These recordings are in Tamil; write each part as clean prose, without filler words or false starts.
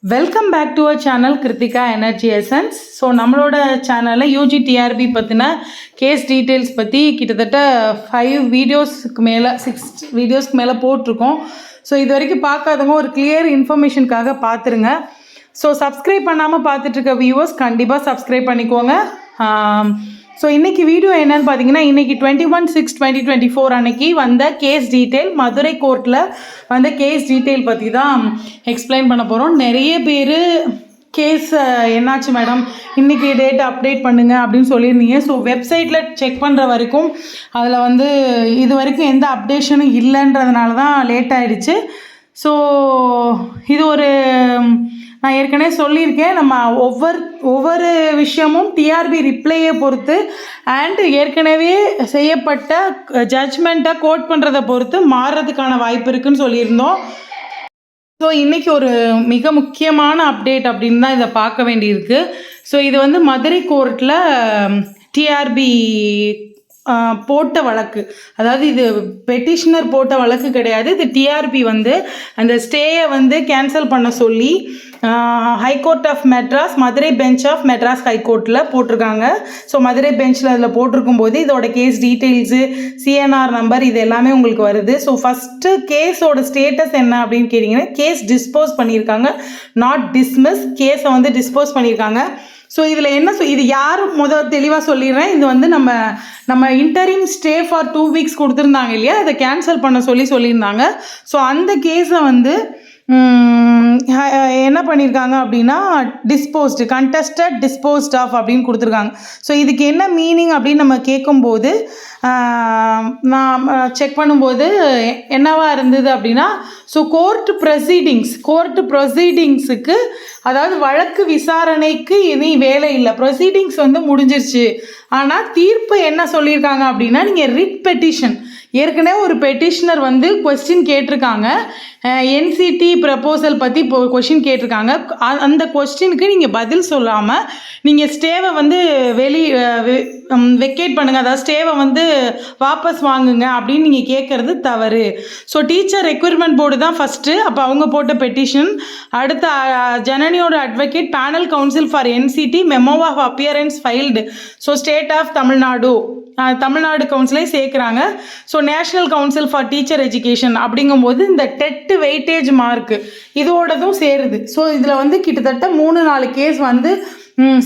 Welcome back to our channel Krithika energy essence. So நம்மளோட சேனலில் யூஜி டிஆர்பி பற்றின கேஸ் டீட்டெயில்ஸ் பற்றி கிட்டத்தட்ட 5 வீடியோஸ்க்கு மேலே 6 வீடியோஸ்க்கு மேலே போட்டிருக்கோம். ஸோ இது வரைக்கும் பார்க்காதவங்க ஒரு கிளியர் இன்ஃபர்மேஷனுக்காக பார்த்துருங்க. ஸோ சப்ஸ்கிரைப் பண்ணாமல் பார்த்துட்ருக்க வியூவர்ஸ் கண்டிப்பாக சப்ஸ்கிரைப் பண்ணிக்கோங்க. ஸோ இன்றைக்கி வீடியோ என்னன்னு பார்த்தீங்கன்னா, இன்றைக்கி 21/6/2024 அன்னைக்கு வந்த கேஸ் டீட்டெயில், மதுரை கோர்ட்டில் வந்த கேஸ் டீட்டெயில் பற்றி தான் எக்ஸ்பிளைன் பண்ண போகிறோம். நிறைய பேர் கேஸ் என்னாச்சு மேடம், இன்றைக்கி டேட் அப்டேட் பண்ணுங்கள் அப்படின்னு சொல்லியிருந்தீங்க. ஸோ வெப்சைட்டில் செக் பண்ணுற வரைக்கும் அதில் இது வரைக்கும் எந்த அப்டேஷனும் இல்லைன்றதுனால தான் லேட் ஆகிடுச்சு. ஸோ இது நான் ஏற்கனவே சொல்லியிருக்கேன், நம்ம ஒவ்வொரு விஷயமும் டிஆர்பி ரிப்ளையை பொறுத்து அண்ட் ஏற்கனவே செய்யப்பட்ட ஜட்ஜ்மெண்ட்டை கோட் பண்ணுறதை பொறுத்து மாறுறதுக்கான வாய்ப்பு இருக்குதுன்னு சொல்லியிருந்தோம். ஸோ இன்றைக்கி ஒரு மிக முக்கியமான அப்டேட் அப்படின்னு தான் இதை பார்க்க வேண்டியிருக்கு. ஸோ இது மதுரை கோர்ட்டில் டிஆர்பி போட்ட வழக்கு, அதாவது இது பெட்டிஷனர் போட்ட வழக்கு கிடையாது. இது டிஆர்பி அந்த ஸ்டேயை கேன்சல் பண்ண சொல்லி high court of Madras, Madurai bench of Madras ஹைகோர்ட்டில் போட்டிருக்காங்க. ஸோ மதுரை பெஞ்சில் அதில் போட்டிருக்கும் போது இதோட கேஸ் டீட்டெயில்ஸு, சிஎன்ஆர் நம்பர் இது எல்லாமே உங்களுக்கு வருது. ஸோ ஃபஸ்ட்டு கேஸோட ஸ்டேட்டஸ் என்ன அப்படின்னு கேட்டிங்கன்னா, கேஸ் டிஸ்போஸ் பண்ணியிருக்காங்க, நாட் டிஸ்மிஸ். கேஸை டிஸ்போஸ் பண்ணியிருக்காங்க. ஸோ இதில் இது யார் தெளிவாக சொல்லிடுறேன். இது நம்ம இன்டரிம் ஸ்டே ஃபார் 2 வீக்ஸ் கொடுத்துருந்தாங்க இல்லையா, அதை கேன்சல் பண்ண சொல்லியிருந்தாங்க. ஸோ அந்த கேஸை என்ன பண்ணியிருக்காங்க அப்படின்னா, டிஸ்போஸ்டு, கண்டஸ்டட் டிஸ்போஸ்ட் ஆஃப் அப்படின்னு கொடுத்துருக்காங்க. ஸோ இதுக்கு என்ன மீனிங் அப்படின்னு நம்ம கேட்கும்போது, நான் செக் பண்ணும்போது என்னவா இருந்தது அப்படின்னா, ஸோ கோர்ட் ப்ரொசீடிங்ஸுக்கு, அதாவது வழக்கு விசாரணைக்கு இனி வேலை இல்லை, ப்ரொசீடிங்ஸ் முடிஞ்சிருச்சு. ஆனால் தீர்ப்பு என்ன சொல்லியிருக்காங்க அப்படின்னா, நீங்கள் ரிட் பெட்டிஷன், ஏற்கனவே ஒரு பெட்டிஷனர் கொஸ்டின் கேட்டிருக்காங்க, என்சிடி ப்ரப்போசல் பற்றி கொஸ்டின் கேட்டிருக்காங்க. அந்த கொஸ்டினுக்கு நீங்கள் பதில் சொல்லாமல் நீங்கள் ஸ்டேவை வெக்கேட் பண்ணுங்கள், அதாவது ஸ்டேவை வாபஸ் வாங்குங்க அப்படின்னு நீங்கள் கேட்குறது தவறு. ஸோ டீச்சர் ரெக்ரூட்மெண்ட் போர்டு தான் ஃபஸ்ட்டு, அப்போ அவங்க போட்ட பெட்டிஷன். அடுத்த ஜனனியோட advocate, panel council for NCD, memo of appearance filed. So state of Tamil Nadu கவுன்சிலை சேர்க்குறாங்க. So national council for teacher education அப்படிங்கும்போது இந்த டெட் வெயிட்டேஜ் மார்க்கு இதோடதும் சேருது. ஸோ இதில் கிட்டத்தட்ட 3-4 கேஸ்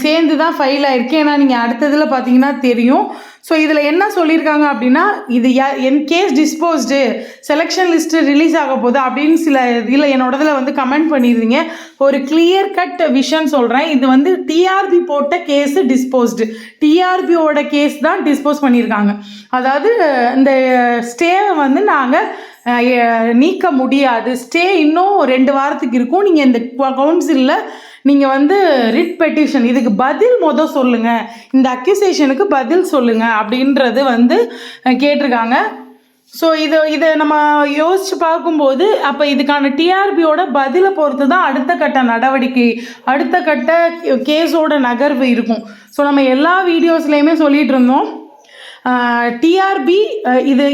சேர்ந்து தான் ஃபைல் ஆகிருக்கு. ஏன்னா நீங்கள் அடுத்ததில் பார்த்தீங்கன்னா தெரியும். ஸோ இதில் என்ன சொல்லியிருக்காங்க அப்படின்னா, இது என் case disposed, selection list release ஆக போகுது அப்படின்னு சில இதில் என்னோடதில் கமெண்ட் பண்ணியிருந்தீங்க. ஒரு கிளியர் கட் விஷன் சொல்கிறேன். இது டிஆர்பி போட்ட கேஸு டிஸ்போஸ்டு, டிஆர்பியோட கேஸ் தான் டிஸ்போஸ் பண்ணியிருக்காங்க. அதாவது இந்த ஸ்டேவை நாங்கள் நீக்க முடியாது, ஸ்டே இன்னும் 2 வாரத்துக்கு இருக்கும். நீங்கள் இந்த கவுன்சிலில் நீங்கள் ரிட் பெட்டிஷன், இதுக்கு பதில் சொல்லுங்கள், இந்த அக்யூசேஷனுக்கு பதில் சொல்லுங்கள் அப்படின்றது கேட்டிருக்காங்க. ஸோ இதை நம்ம யோசித்து பார்க்கும்போது, அப்போ இதுக்கான டிஆர்பியோட பதிலை பொறுத்து தான் அடுத்த கட்ட நடவடிக்கை, அடுத்த கட்ட கேஸோட நகர்வு இருக்கும். ஸோ நம்ம எல்லா வீடியோஸ்லேயுமே சொல்லிகிட்டு இருந்தோம், டிஆர்பி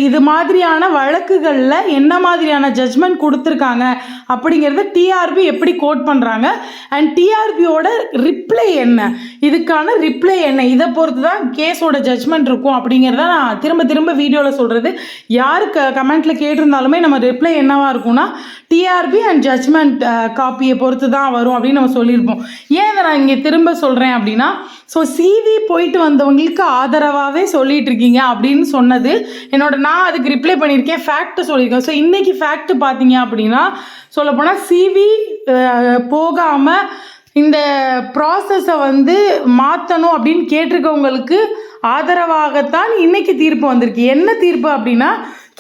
இது மாதிரியான வழக்குகளில் என்ன மாதிரியான ஜட்ஜ்மெண்ட் கொடுத்துருக்காங்க அப்படிங்கிறத டிஆர்பி எப்படி கோட் பண்ணுறாங்க, அண்ட் டிஆர்பியோட ரிப்ளை என்ன, இதுக்கான ரிப்ளை என்ன, இதை பொறுத்து தான் கேஸோட ஜட்ஜ்மெண்ட் இருக்கும் அப்படிங்கிறத நான் திரும்ப வீடியோவில் சொல்கிறது. யாருக்கு கமெண்ட்டில் கேட்டிருந்தாலுமே நம்ம ரிப்ளை என்னவாக இருக்கும்னா, டிஆர்பி அண்ட் ஜட்ஜ்மெண்ட் காப்பியை பொறுத்து தான் வரும் அப்படின்னு நம்ம சொல்லியிருப்போம். ஏன் இதை நான் இங்கே திரும்ப சொல்கிறேன் அப்படின்னா, ஸோ சிவி போயிட்டு வந்தவங்களுக்கு ஆதரவாகவே சொல்லிட்டு இருக்கீங்க அப்படின்னு சொன்னது நான் அதுக்கு ரிப்ளை பண்ணியிருக்கேன், ஃபேக்ட்டு சொல்லியிருக்கேன். ஸோ இன்றைக்கி ஃபேக்ட்டு பார்த்தீங்க அப்படின்னா, சொல்லப்போனால் சிவி போகாமல் இந்த ப்ராசஸை மாற்றணும் அப்படின்னு கேட்டிருக்கவங்களுக்கு ஆதரவாகத்தான் இன்றைக்கி தீர்ப்பு வந்திருக்கு. என்ன தீர்ப்பு அப்படின்னா,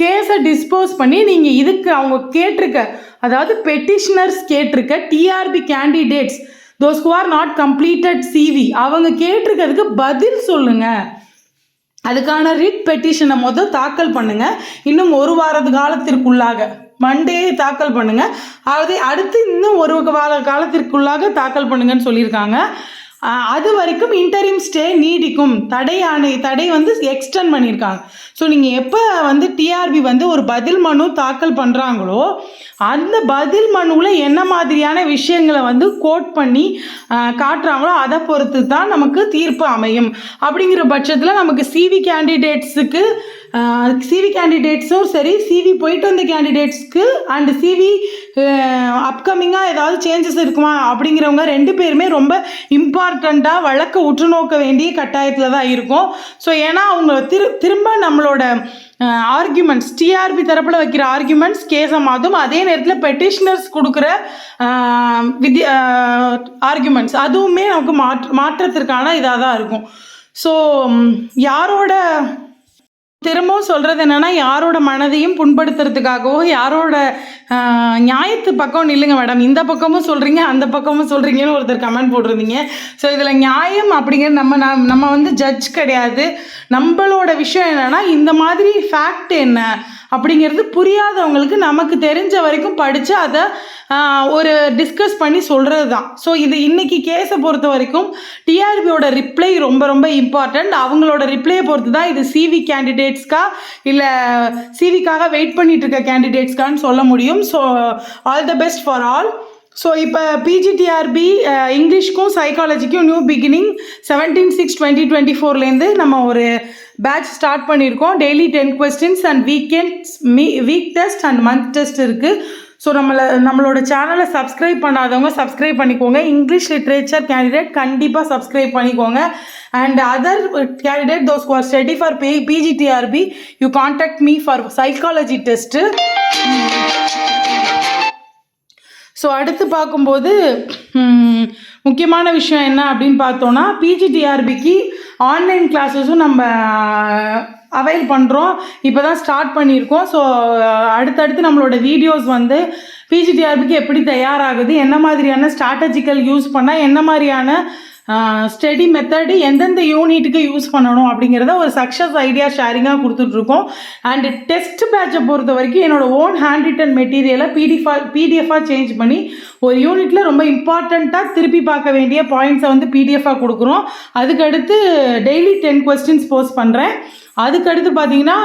கேஸை டிஸ்போஸ் பண்ணி நீங்கள் இதுக்கு அவங்க கேட்டிருக்க, அதாவது பெட்டிஷனர்ஸ் கேட்டிருக்க TRB candidates, those who are not completed CV, அவங்க கேட்டிருக்கிறதுக்கு பதில் சொல்லுங்கள், அதுக்கான ரிட் பெட்டிஷனை தாக்கல் பண்ணுங்கள், இன்னும் 1 வார காலத்திற்குள்ளாக மண்டே தாக்கல் பண்ணுங்கள், அதாவது அடுத்து இன்னும் 1 வார காலத்திற்குள்ளாக தாக்கல் பண்ணுங்கன்னு சொல்லியிருக்காங்க. அது வரைக்கும் இன்டரிம் ஸ்டே நீடிக்கும். தடை வந்து எக்ஸ்டெண்ட் பண்ணியிருக்காங்க. ஸோ நீங்கள் எப்போ வந்து டிஆர்பி வந்து ஒரு பதில் மனு தாக்கல் பண்ணுறாங்களோ அந்த பதில் மனுவில் என்ன மாதிரியான விஷயங்களை வந்து கோட் பண்ணி காட்டுறாங்களோ அதை பொறுத்து தான் நமக்கு தீர்ப்பு அமையும். அப்படிங்கிற பட்சத்தில் நமக்கு சிவி கேண்டிடேட்ஸும் சரி, சிவி போயிட்டு வந்த கேண்டிடேட்ஸ்க்கு அண்ட் சிவி அப்கமிங்காக ஏதாவது சேஞ்சஸ் இருக்குமா அப்படிங்கிறவங்க 2 பேருமே ரொம்ப இம்பார்ட்டண்ட்டாக வழக்க உற்று நோக்க வேண்டிய கட்டாயத்தில் தான் இருக்கும். ஸோ ஏன்னா அவங்க திரும்ப நம்மளோட ஆர்குமெண்ட்ஸ், டிஆர்பி தரப்பில் வைக்கிற ஆர்குமெண்ட்ஸ் கேஸை மாற்றும். அதே நேரத்தில் பெட்டிஷனர்ஸ் கொடுக்குற ஆர்குமெண்ட்ஸ் அதுவுமே நமக்கு மாற்றத்திற்கான இதாக தான் இருக்கும். ஸோ யாரோட திரும்பவும் சொல்கிறது என்னென்னா, யாரோட மனதையும் புண்படுத்துறதுக்காகவோ யாரோட நியாயத்து பக்கம் நில்லுங்க மேடம், இந்த பக்கமும் சொல்கிறீங்க அந்த பக்கமும் சொல்கிறீங்கன்னு ஒருத்தர் கமெண்ட் போட்டிருந்தீங்க. ஸோ இதில் நியாயம் அப்படிங்கிறது நம்ம வந்து ஜட்ஜ் கிடையாது. நம்மளோட விஷயம் என்னென்னா, இந்த மாதிரி ஃபேக்ட் என்ன அப்படிங்கிறது புரியாதவங்களுக்கு நமக்கு தெரிஞ்ச வரைக்கும் படித்து அதை ஒரு டிஸ்கஸ் பண்ணி சொல்கிறது தான். ஸோ இது இன்றைக்கி கேஸை பொறுத்த வரைக்கும் டிஆர்பியோட ரிப்ளை ரொம்ப ரொம்ப இம்பார்ட்டண்ட். அவங்களோட ரிப்ளையை பொறுத்து தான் இது சிவி கேண்டிடேட்ஸ்க்கா இல்லை சிவிக்காக வெயிட் பண்ணிட்டு இருக்க கேண்டிடேட்ஸ்க்கான்னு சொல்ல முடியும். So all the best for all. So இப்போ பிஜிடிஆர்பி இங்கிலீஷ்க்கும் சைக்காலஜிக்கும் நியூ பிகினிங் 17/6/2024 நம்ம ஒரு பேட்ச் ஸ்டார்ட் பண்ணியிருக்கோம். Daily 10 questions and week test and month test இருக்குது. ஸோ நம்மளோட சேனலை சப்ஸ்கிரைப் பண்ணாதவங்க சப்ஸ்கிரைப் பண்ணிக்கோங்க. இங்கிலீஷ் லிட்ரேச்சர் கேண்டிடேட் கண்டிப்பாக சப்ஸ்கிரைப் பண்ணிக்கோங்க. And other candidate those who are study for PGTRB you contact me for psychology test. So அடுத்து பார்க்கும்போது முக்கியமான விஷயம் என்ன அப்படின்னு பார்த்தோன்னா, பிஜிடிஆர்பிக்கு ஆன்லைன் கிளாஸஸும் நம்ம அவைல் பண்ணுறோம். இப்போ தான் ஸ்டார்ட் பண்ணியிருக்கோம். ஸோ அடுத்தடுத்து நம்மளோட வீடியோஸ் வந்து பிஜிடிஆர்பிக்கு எப்படி தயாராகுது, என்ன மாதிரியான ஸ்ட்ராட்டஜிக்கல் யூஸ் பண்ணால் என்ன மாதிரியான ஸ்டடி மெத்தடு எந்தெந்த யூனிட்டுக்கு யூஸ் பண்ணணும் அப்படிங்கிறத ஒரு சக்ஸஸ் ஐடியா ஷேரிங்காக கொடுத்துட்ருக்கோம். அண்டு டெஸ்ட் பேட்சை பொறுத்த வரைக்கும் என்னோடய ஓன் ஹேண்ட் ரிட்டன் மெட்டீரியலை பிடிஎஃபாக சேஞ்ச் பண்ணி ஒரு யூனிட்டில் ரொம்ப இம்பார்ட்டண்ட்டாக திருப்பி பார்க்க வேண்டிய பாயிண்ட்ஸை வந்து பிடிஎஃபாக கொடுக்குறோம். அதுக்கடுத்து டெய்லி 10 questions போஸ்ட் பண்ணுறேன். அதுக்கடுத்து பார்த்தீங்கன்னா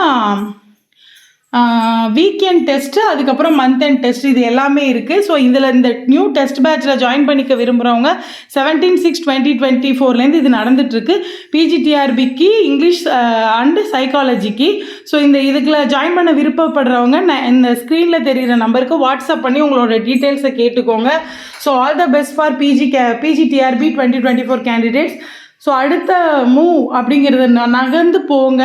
வீக்கெண்ட் டெஸ்ட்டு, அதுக்கப்புறம் மந்த் எண்ட் டெஸ்ட், இது எல்லாமே இருக்குது. ஸோ இதில் இந்த நியூ டெஸ்ட் பேட்சில் ஜாயின் பண்ணிக்க விரும்புகிறவங்க 17/6/2024 இது நடந்துகிட்ருக்கு. பிஜிடிஆர்பிக்கு இங்கிலீஷ் அண்டு சைக்காலஜிக்கு. ஸோ இதுக்குள்ள ஜாயின் பண்ண விருப்பப்படுறவங்க இந்த ஸ்க்ரீனில் தெரிகிற நம்பருக்கு வாட்ஸ்அப் பண்ணி உங்களோட டீட்டெயில்ஸை கேட்டுக்கோங்க. So all the best for PGTRB 2024 candidates. So அடுத்த மூவ் அப்படிங்கிறது நகர்ந்து போங்க.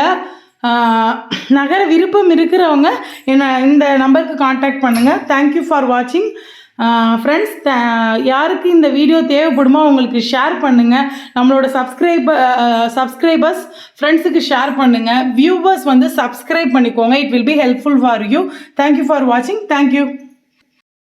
நகர விருப்பம் இருக்கிறவங்க இந்த நம்பருக்கு காண்டாக்ட் பண்ணுங்கள். தேங்க்யூ ஃபார் வாட்சிங் ஃப்ரெண்ட்ஸ். யாருக்கு இந்த வீடியோ தேவைப்படுமோ அவங்களுக்கு ஷேர் பண்ணுங்கள். நம்மளோட சப்ஸ்கிரைபர்ஸ் ஃப்ரெண்ட்ஸுக்கு ஷேர் பண்ணுங்கள். வியூவர்ஸ் வந்து சப்ஸ்கிரைப் பண்ணிக்கோங்க. It will be helpful for you. Thank you for வாட்சிங். தேங்க்யூ.